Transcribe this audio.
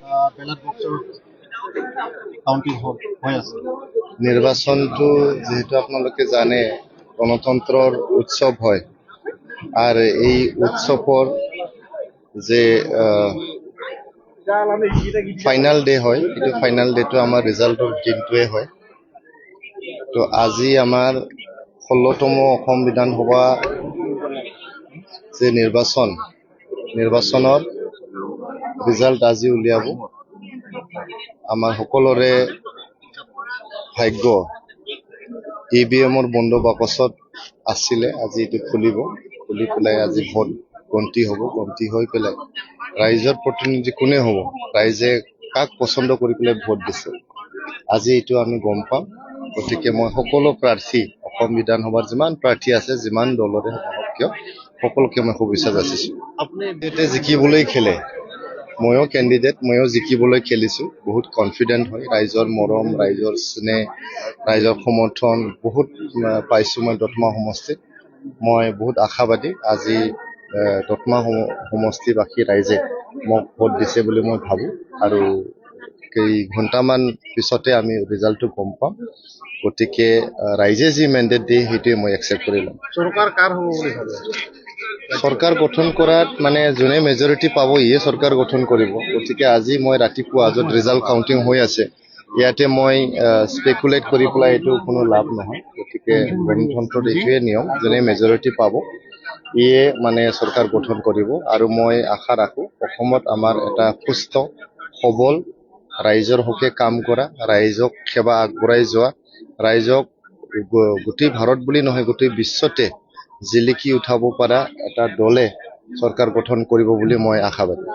Ballot বক্সৰ counting হৈ আছে। নিৰ্বাচনটো যেহেতু আপোনালোকে জানে গণতন্ত্ৰৰ উৎসৱ হয় আৰু এই উৎসৱৰ যে ফাইনাল ডে হয়, এইটো ফাইনাল ডেটো আমাৰ ৰিজাল্টৰ দিনটোৱে হয়। তো আজি আমাৰ 16তম অসম বিধানসভা যে নিৰ্বাচনৰ ৰিজাল্ট আজি উলিয়াব। আমাৰ সকলোৰে ভাগ্য EVMৰ বন্ধ বাকচত আছিলে, আজি এইটো খুলি পেলাই আজি ভোট গন্তি হ'ব। গন্তি হৈ পেলাই ৰাইজৰ প্ৰতিনিধি কোনে হ'ব, ৰাইজে কাক পচন্দ কৰি পেলাই ভোট দিছে, আজি এইটো আমি গম পাম। গতিকে মই সকলো প্ৰাৰ্থী, অসম বিধানসভাৰ যিমান প্ৰাৰ্থী আছে, যিমান দলৰে নহওক কিয়, সকলোকে মই শুভেচ্ছা যাচিছোঁ। আপুনি জিকিবলৈ খেলে, ময়ো কেণ্ডিডেট, ময়ো জিকিবলৈ খেলিছোঁ। বহুত কনফিডেণ্ট হয়, ৰাইজৰ মৰম, ৰাইজৰ স্নেহ, ৰাইজৰ সমৰ্থন বহুত পাইছোঁ মই দতমা সমষ্টিত। মই বহুত আশাবাদী, আজি দতমা সমষ্টিবাসী ৰাইজে মোক ভোট দিছে বুলি মই ভাবোঁ আৰু কেইঘণ্টামান পিছতে আমি ৰিজাল্টটো গম পাম। গতিকে ৰাইজে যি মেণ্ডেট দিয়ে সেইটোৱে মই একচেপ্ট কৰি ল'ম। চৰকাৰ কাৰ হ'ব বুলি ভাবে? চৰকাৰ গঠন কৰাত মানে যোনে মেজৰিটি পাব ইয়ে চৰকাৰ গঠন কৰিব। গতিকে আজি মই ৰাতিপুৱা য'ত ৰিজাল্ট কাউণ্টিং হৈ আছে, ইয়াতে মই স্পেকুলেট কৰি পেলাই এইটো কোনো লাভ নহয়। গতিকে গণতন্ত্ৰত এইটোৱে নিয়ম, যোনে মেজৰিটি পাব ইয়ে মানে চৰকাৰ গঠন কৰিব। আৰু মই আশা ৰাখোঁ অসমত আমাৰ এটা সুস্থ সবল ৰাইজৰ হকে কাম কৰা, ৰাইজক সেৱা আগবঢ়াই যোৱা, ৰাইজক গোটেই ভাৰত বুলি নহয় গোটেই বিশ্বতে জিলিকি উঠাব পৰা এটা দলে চৰকাৰ গঠন কৰিব বুলি মই আশাবাদী।